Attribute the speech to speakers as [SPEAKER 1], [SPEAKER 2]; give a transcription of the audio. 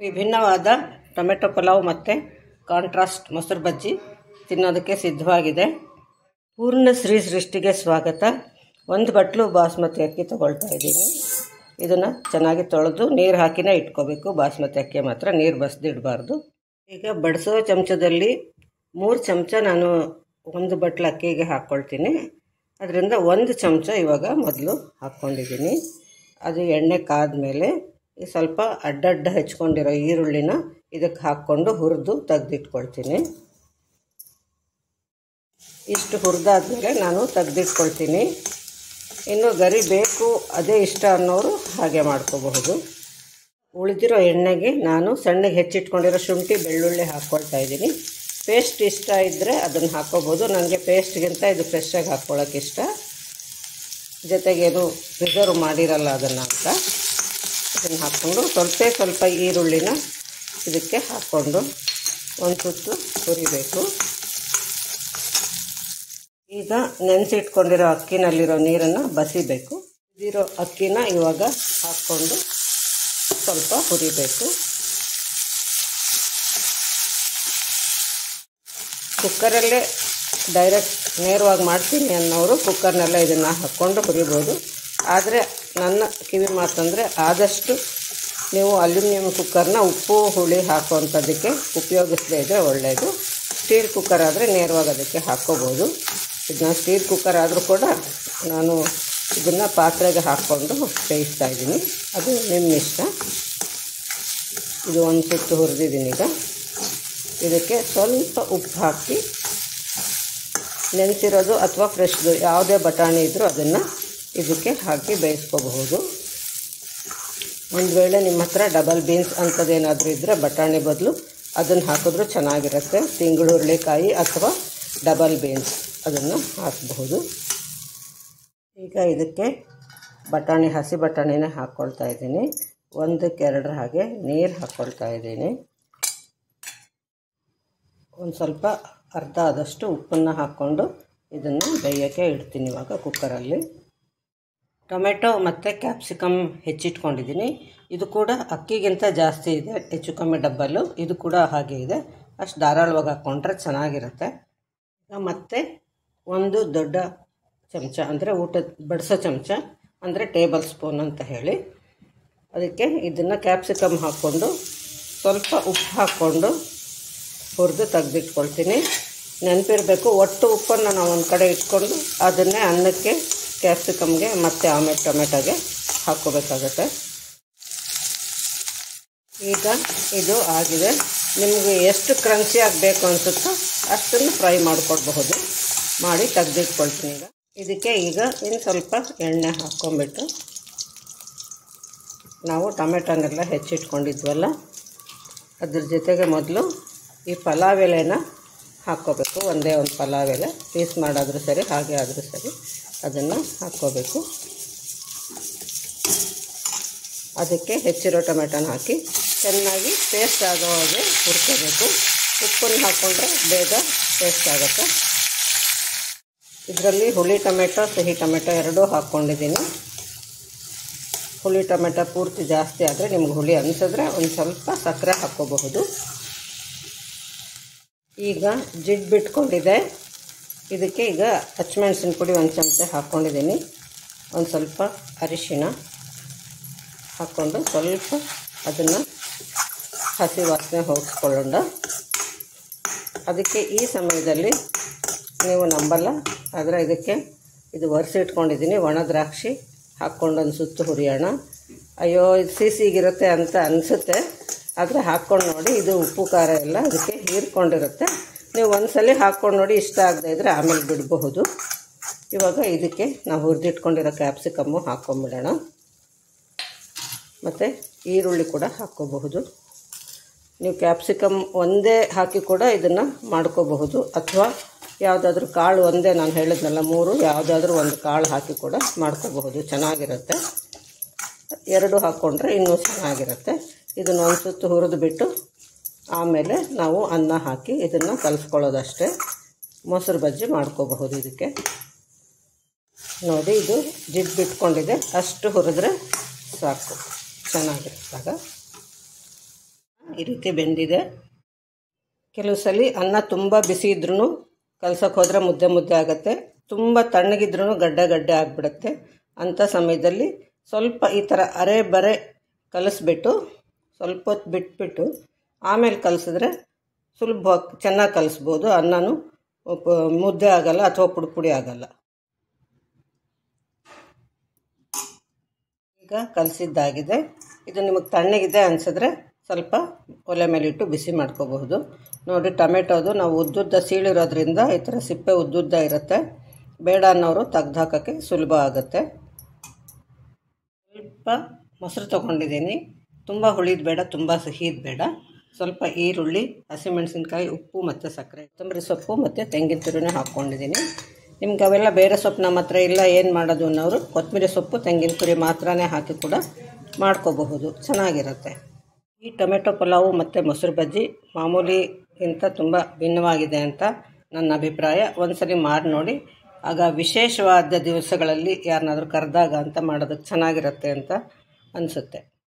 [SPEAKER 1] ವಿಭಿನ್ನವಾದ ಟೊಮೆಟೊ ಪಲಾವ್ ಮತ್ತು ಕಾಂಟ್ರಾಸ್ಟ್ ಮೊಸರು ಬಜ್ಜಿ ತಿನ್ನೋದಕ್ಕೆ ಸಿದ್ಧವಾಗಿದೆ. ಪೂರ್ಣ ಶ್ರೀ ಸೃಷ್ಟಿಗೆ ಸ್ವಾಗತ. ಒಂದು ಬಟ್ಲು ಬಾಸ್ಮತಿ ಅಕ್ಕಿ ತೊಗೊಳ್ತಾ ಇದ್ದೀನಿ. ಇದನ್ನು ಚೆನ್ನಾಗಿ ತೊಳೆದು ನೀರು ಹಾಕಿನೇ ಇಟ್ಕೋಬೇಕು. ಬಾಸ್ಮತಿ ಅಕ್ಕಿ ಮಾತ್ರ ನೀರು ಬಸ್ದಿಡಬಾರ್ದು. ಈಗ ಬಡಿಸೋ ಚಮಚದಲ್ಲಿ 3 ಚಮಚ ನಾನು ಒಂದು ಬಟ್ಲು ಅಕ್ಕಿಗೆ ಹಾಕ್ಕೊಳ್ತೀನಿ. ಅದರಿಂದ 1 ಚಮಚ ಇವಾಗ ಮೊದಲು ಹಾಕ್ಕೊಂಡಿದ್ದೀನಿ. ಅದು ಎಣ್ಣೆ ಕಾದ್ಮೇಲೆ ಸ್ವಲ್ಪ ಅಡ್ಡಡ್ಡ ಹೆಚ್ಕೊಂಡಿರೋ ಈರುಳ್ಳಿನ ಇದಕ್ಕೆ ಹಾಕ್ಕೊಂಡು ಹುರಿದು ತೆಗೆದಿಟ್ಕೊಳ್ತೀನಿ. ಇಷ್ಟು ಹುರಿದಾದ್ಮೇಲೆ ನಾನು ತೆಗೆದಿಟ್ಕೊಳ್ತೀನಿ. ಇನ್ನು ಗರಿ ಬೇಕು ಅದೇ ಇಷ್ಟ ಅನ್ನೋರು ಹಾಗೆ ಮಾಡ್ಕೋಬಹುದು. ಉಳಿದಿರೋ ಎಣ್ಣೆಗೆ ನಾನು ಸಣ್ಣಗೆ ಹೆಚ್ಚಿಟ್ಕೊಂಡಿರೋ ಶುಂಠಿ ಬೆಳ್ಳುಳ್ಳಿ ಹಾಕ್ಕೊಳ್ತಾ ಇದ್ದೀನಿ. ಪೇಸ್ಟ್ ಇಷ್ಟ ಇದ್ದರೆ ಅದನ್ನು ಹಾಕ್ಕೋಬೋದು. ನನಗೆ ಪೇಸ್ಟ್ಗಿಂತ ಇದು ಫ್ರೆಶ್ಶಾಗಿ ಹಾಕ್ಕೊಳ್ಳೋಕೆ ಇಷ್ಟ. ಜೊತೆಗೇನು ಪ್ರಿಸರ್ವ್ ಮಾಡಿರಲ್ಲ ಅದನ್ನು ಅಂತ ಇದನ್ನು ಹಾಕ್ಕೊಂಡು ಸ್ವಲ್ಪ ಈರುಳ್ಳಿನ ಇದಕ್ಕೆ ಹಾಕ್ಕೊಂಡು ಒಂದು ಸುತ್ತು ಹುರಿಬೇಕು. ಈಗ ನೆನೆಸಿಟ್ಕೊಂಡಿರೋ ಅಕ್ಕಿನಲ್ಲಿರೋ ನೀರನ್ನು ಬಸಿಬೇಕು. ಇದಿರೋ ಅಕ್ಕಿನ ಇವಾಗ ಹಾಕ್ಕೊಂಡು ಸ್ವಲ್ಪ ಹುರಿಬೇಕು. ಕುಕ್ಕರಲ್ಲೇ ಡೈರೆಕ್ಟ್ ನೇರವಾಗಿ ಮಾಡ್ತೀನಿ ಅನ್ನೋರು ಕುಕ್ಕರ್ನಲ್ಲೇ ಇದನ್ನು ಹಾಕ್ಕೊಂಡು ಹುರಿಬೋದು. ಆದರೆ ನನ್ನ ಕಿವಿ ಮಾತಂದರೆ ಆದಷ್ಟು ನೀವು ಅಲ್ಯೂಮಿನಿಯಂ ಕುಕ್ಕರ್ನ ಉಪ್ಪು ಹುಳಿ ಹಾಕುವಂಥದ್ದಕ್ಕೆ ಉಪಯೋಗಿಸದೇ ಇದ್ದರೆ ಒಳ್ಳೆಯದು. ಸ್ಟೀಲ್ ಕುಕ್ಕರ್ ಆದರೆ ನೇರವಾಗಿ ಅದಕ್ಕೆ ಹಾಕ್ಕೋಬೋದು. ಇದನ್ನ ಸ್ಟೀಲ್ ಕುಕ್ಕರ್ ಆದರೂ ಕೂಡ ನಾನು ಇದನ್ನು ಪಾತ್ರೆಗೆ ಹಾಕ್ಕೊಂಡು ಬೇಯಿಸ್ತಾ ಇದ್ದೀನಿ. ಅದು ನಿಮ್ಮ ಇಷ್ಟ. ಇದು ಒಂದು ಸುತ್ತು ಹುರಿದಿದ್ದೀನಿ. ಈಗ ಇದಕ್ಕೆ ಸ್ವಲ್ಪ ಉಪ್ಪು ಹಾಕಿ ನೆನೆಸಿರೋದು ಅಥವಾ ಫ್ರೆಶ್ದು ಯಾವುದೇ ಬಟಾಣಿ ಇದ್ದರೂ ಅದನ್ನು ಇದಕ್ಕೆ ಹಾಕಿ ಬೇಯಿಸ್ಕೋಬಹುದು. ಒಂದು ವೇಳೆ ನಿಮ್ಮ ಹತ್ರ ಡಬಲ್ ಬೀನ್ಸ್ ಅಂಥದ್ದೇನಾದರೂ ಇದ್ದರೆ ಬಟಾಣಿ ಬದಲು ಅದನ್ನು ಹಾಕಿದ್ರೂ ಚೆನ್ನಾಗಿರುತ್ತೆ. ತಿಂಗಳು ಹುರುಳಿಕಾಯಿ ಅಥವಾ ಡಬಲ್ ಬೀನ್ಸ್ ಅದನ್ನು ಹಾಕಬಹುದು. ಈಗ ಇದಕ್ಕೆ ಬಟಾಣಿ ಹಸಿ ಬಟಾಣಿನೇ ಹಾಕ್ಕೊಳ್ತಾ ಇದ್ದೀನಿ. 1-2 ಹಾಗೆ ನೀರು ಹಾಕ್ಕೊಳ್ತಾ ಇದ್ದೀನಿ. ಒಂದು ಸ್ವಲ್ಪ ಅರ್ಧ ಆದಷ್ಟು ಉಪ್ಪನ್ನು ಹಾಕ್ಕೊಂಡು ಇದನ್ನು ಬೇಯೋಕ್ಕೆ ಇಡ್ತೀನಿ ಇವಾಗ ಕುಕ್ಕರಲ್ಲಿ. ಟೊಮೆಟೊ ಮತ್ತು ಕ್ಯಾಪ್ಸಿಕಮ್ ಹೆಚ್ಚಿಟ್ಕೊಂಡಿದ್ದೀನಿ. ಇದು ಕೂಡ ಅಕ್ಕಿಗಿಂತ ಜಾಸ್ತಿ ಇದೆ, ಹೆಚ್ಚು ಕಮ್ಮಿ ಡಬ್ಬಲ್ಲು. ಇದು ಕೂಡ ಹಾಗೆ ಇದೆ. ಅಷ್ಟು ಧಾರಾಳವಾಗಿ ಹಾಕ್ಕೊಂಡ್ರೆ ಚೆನ್ನಾಗಿರುತ್ತೆ. ಮತ್ತು ಒಂದು ದೊಡ್ಡ ಚಮಚ ಅಂದರೆ ಊಟದ ಬಡಿಸೋ ಚಮಚ ಅಂದರೆ ಟೇಬಲ್ ಸ್ಪೂನ್ ಅಂತ ಹೇಳಿ ಅದಕ್ಕೆ ಇದನ್ನು ಕ್ಯಾಪ್ಸಿಕಮ್ ಹಾಕ್ಕೊಂಡು ಸ್ವಲ್ಪ ಉಪ್ಪು ಹಾಕ್ಕೊಂಡು ಹುರಿದು ತೆಗೆದಿಟ್ಕೊಳ್ತೀನಿ. ನೆನಪಿರಬೇಕು, ಒಟ್ಟು ಉಪ್ಪನ್ನು ನಾವು ಒಂದು ಕಡೆ ಇಟ್ಕೊಂಡು ಅದನ್ನೇ ಅನ್ನಕ್ಕೆ, ಕ್ಯಾಪ್ಸಿಕಮ್ಗೆ ಮತ್ತು ಆಮೇಲೆ ಟೊಮೆಟೊಗೆ ಹಾಕ್ಕೋಬೇಕಾಗತ್ತೆ. ಈಗ ಇದು ಆಗಿದೆ. ನಿಮಗೆ ಎಷ್ಟು ಕ್ರಂಚಿ ಆಗಬೇಕು ಅನಿಸುತ್ತೋ ಅಷ್ಟನ್ನು ಫ್ರೈ ಮಾಡಿಕೊಡ್ಬಹುದು. ಮಾಡಿ ತೆಗೆದಿಟ್ಕೊಳ್ತೀನಿ. ಇದಕ್ಕೆ ಈಗ ಇನ್ನು ಸ್ವಲ್ಪ ಎಣ್ಣೆ ಹಾಕ್ಕೊಂಬಿಟ್ಟು ನಾವು ಟೊಮೆಟೊನೆಲ್ಲ ಹೆಚ್ಚಿಟ್ಕೊಂಡಿದ್ವಲ್ಲ ಅದ್ರ ಜೊತೆಗೆ ಮೊದಲು ಈ ಪಲಾವ್ ಎಲೆನ ಹಾಕ್ಕೋಬೇಕು. ಒಂದೇ ಒಂದು ಪಲಾವ್ ಎಲೆ ಪೀಸ್ ಮಾಡಾದರೂ ಸರಿ, ಹಾಗೆ ಆದರೂ ಸರಿ ಅದನ್ನು ಹಾಕ್ಕೋಬೇಕು. ಅದಕ್ಕೆ ಹೆಚ್ಚಿರೋ ಟೊಮೆಟೊನ ಹಾಕಿ ಚೆನ್ನಾಗಿ ಪೇಸ್ಟ್ ಆಗೋ ಹಾಗೆ ಹುರ್ಕೋಬೇಕು. ಉಪ್ಪನ್ನು ಹಾಕ್ಕೊಂಡ್ರೆ ಬೇಗ ಪೇಸ್ಟ್ ಆಗುತ್ತೆ. ಇದರಲ್ಲಿ ಹುಳಿ ಟೊಮೆಟೊ, ಸಿಹಿ ಟೊಮೆಟೊ ಎರಡೂ ಹಾಕ್ಕೊಂಡಿದ್ದೀನಿ. ಹುಳಿ ಟೊಮೆಟೊ ಪೂರ್ತಿ ಜಾಸ್ತಿ ಆದರೆ ನಿಮ್ಗೆ ಹುಳಿ ಅನಿಸಿದ್ರೆ ಒಂದು ಸ್ವಲ್ಪ ಸಕ್ಕರೆ ಹಾಕ್ಕೋಬಹುದು. ಈಗ ಜಿಡ್ಡು ಬಿಟ್ಕೊಂಡಿದೆ. ಇದಕ್ಕೆ ಈಗ ಹಸಿಮೆಣಸಿನ ಪುಡಿ 1 ಚಮಚ ಹಾಕ್ಕೊಂಡಿದ್ದೀನಿ. ಒಂದು ಸ್ವಲ್ಪ ಅರಿಶಿಣ ಹಾಕ್ಕೊಂಡು ಸ್ವಲ್ಪ ಅದನ್ನು ಹಸಿ ವಾಸನೆ ಹೋಗಿಸ್ಕೊಳ್ಳೋಣ. ಅದಕ್ಕೆ ಈ ಸಮಯದಲ್ಲಿ ನೀವು ನಂಬಲ್ಲ, ಆದರೆ ಇದಕ್ಕೆ ಇದು ಒರೆಸಿಟ್ಕೊಂಡಿದ್ದೀನಿ ಒಣ ದ್ರಾಕ್ಷಿ ಹಾಕ್ಕೊಂಡು ಒಂದು ಸುತ್ತು ಹುರಿಯೋಣ. ಅಯ್ಯೋ ಇದು ಸಿಹಿಗಿರುತ್ತೆ ಅಂತ ಅನಿಸುತ್ತೆ, ಆದರೆ ಹಾಕ್ಕೊಂಡು ನೋಡಿ. ಇದು ಉಪ್ಪು ಖಾರ ಎಲ್ಲ ಅದಕ್ಕೆ ಹೀರ್ಕೊಂಡಿರುತ್ತೆ. ನೀವು ಒಂದ್ಸಲ ಹಾಕ್ಕೊಂಡು ನೋಡಿ, ಇಷ್ಟ ಆಗದೆ ಇದ್ದರೆ ಆಮೇಲೆ ಬಿಡಬಹುದು. ಇವಾಗ ಇದಕ್ಕೆ ನಾವು ಹುರಿದಿಟ್ಕೊಂಡಿರೋ ಕ್ಯಾಪ್ಸಿಕಮ್ಮು ಹಾಕ್ಕೊಂಬಿಡೋಣ. ಮತ್ತು ಈರುಳ್ಳಿ ಕೂಡ ಹಾಕ್ಕೋಬಹುದು. ನೀವು ಕ್ಯಾಪ್ಸಿಕಮ್ ಒಂದೇ ಹಾಕಿ ಕೂಡ ಇದನ್ನು ಮಾಡ್ಕೋಬಹುದು, ಅಥವಾ ಯಾವುದಾದ್ರೂ ಕಾಳು ಒಂದೇ, ನಾನು ಹೇಳಿದ್ನಲ್ಲ 3, ಯಾವುದಾದ್ರೂ ಒಂದು ಕಾಳು ಹಾಕಿ ಕೂಡ ಮಾಡ್ಕೋಬಹುದು. ಚೆನ್ನಾಗಿರುತ್ತೆ. 2 ಹಾಕ್ಕೊಂಡ್ರೆ ಇನ್ನೂ ಚೆನ್ನಾಗಿರುತ್ತೆ. ಇದನ್ನು ಒಂದು ಸುತ್ತು ಹುರಿದು ಬಿಟ್ಟು ಆಮೇಲೆ ನಾವು ಅನ್ನ ಹಾಕಿ ಇದನ್ನು ಕಲಿಸ್ಕೊಳ್ಳೋದಷ್ಟೇ. ಮೊಸರು ಬಜ್ಜಿ ಮಾಡ್ಕೋಬಹುದು. ಇದಕ್ಕೆ ನೋಡಿ, ಇದು ಜಿಡ್ಡು ಬಿಟ್ಕೊಂಡಿದೆ. ಅಷ್ಟು ಹುರಿದ್ರೆ ಸಾಕು, ಚೆನ್ನಾಗಿರುತ್ತಾಗ. ಈ ರೀತಿ ಬೆಂದಿದೆ. ಕೆಲವು ಸಲ ಅನ್ನ ತುಂಬ ಬಿಸಿ ಇದ್ರೂ ಕಲ್ಸಕ್ಕೆ ಹೋದರೆ ಮುದ್ದೆ ಮುದ್ದೆ ಆಗುತ್ತೆ, ತುಂಬ ತಣ್ಣಗಿದ್ರೂ ಗಡ್ಡೆ ಗಡ್ಡೆ ಆಗಿಬಿಡುತ್ತೆ. ಅಂಥ ಸಮಯದಲ್ಲಿ ಸ್ವಲ್ಪ ಈ ಥರ ಅರೆ ಬರೆ ಕಲಿಸ್ಬಿಟ್ಟು ಸ್ವಲ್ಪ ಹೊತ್ತು ಬಿಟ್ಬಿಟ್ಟು ಆಮೇಲೆ ಕಲಿಸಿದ್ರೆ ಸುಲಭವಾಗಿ ಚೆನ್ನಾಗಿ ಕಲಿಸ್ಬೋದು. ಅನ್ನನೂ ಮುದ್ದೆ ಆಗಲ್ಲ ಅಥವಾ ಪುಡಿ ಪುಡಿ ಆಗಲ್ಲ. ಈಗ ಕಲಸಿದ್ದಾಗಿದೆ. ಇದು ನಿಮಗೆ ತಣ್ಣಗಿದೆ ಅನಿಸಿದ್ರೆ ಸ್ವಲ್ಪ ಒಲೆ ಮೇಲಿಟ್ಟು ಬಿಸಿ ಮಾಡ್ಕೋಬಹುದು. ನೋಡಿ, ಟೊಮೆಟೊದು ನಾವು ಉದ್ದುದ್ದ ಸೀಳಿರೋದ್ರಿಂದ ಈ ಥರ ಸಿಪ್ಪೆ ಉದ್ದುದ್ದ ಇರುತ್ತೆ. ಬೇಡ ಅನ್ನೋರು ತೆಗ್ದು ಹಾಕೋಕ್ಕೆ ಸುಲಭ ಆಗುತ್ತೆ. ಸ್ವಲ್ಪ ಮೊಸರು ತೊಗೊಂಡಿದ್ದೀನಿ. ತುಂಬ ಹುಳಿದು ಬೇಡ, ತುಂಬ ಸಿಹಿದು ಬೇಡ. ಸ್ವಲ್ಪ ಈರುಳ್ಳಿ, ಹಸಿಮೆಣಸಿನ್ಕಾಯಿ, ಉಪ್ಪು ಮತ್ತು ಸಕ್ಕರೆ, ಕೊತ್ತಂಬರಿ ಸೊಪ್ಪು ಮತ್ತು ತೆಂಗಿನ ತುರಿನ ಹಾಕ್ಕೊಂಡಿದ್ದೀನಿ. ನಿಮ್ಗೆ ಅವೆಲ್ಲ ಬೇರೆ ಸೊಪ್ಪು ನಮ್ಮ ಹತ್ರ ಇಲ್ಲ, ಏನು ಮಾಡೋದು ಅನ್ನೋರು ಕೊತ್ತಂಬರಿ ಸೊಪ್ಪು ತೆಂಗಿನ ತುರಿ ಮಾತ್ರನೇ ಹಾಕಿ ಕೂಡ ಮಾಡ್ಕೋಬಹುದು, ಚೆನ್ನಾಗಿರುತ್ತೆ. ಈ ಟೊಮೆಟೊ ಪಲಾವು ಮತ್ತು ಮೊಸರು ಬಜ್ಜಿ ಮಾಮೂಲಿಗಿಂತ ತುಂಬ ಭಿನ್ನವಾಗಿದೆ ಅಂತ ನನ್ನ ಅಭಿಪ್ರಾಯ. ಒಂದ್ಸಲಿ ಮಾಡಿ ನೋಡಿ. ಆಗ ವಿಶೇಷವಾದ ದಿವಸಗಳಲ್ಲಿ ಯಾರನ್ನಾದ್ರೂ ಕರೆದಾಗ ಅಂತ ಮಾಡೋದಕ್ಕೆ ಚೆನ್ನಾಗಿರುತ್ತೆ ಅಂತ ಅನಿಸುತ್ತೆ.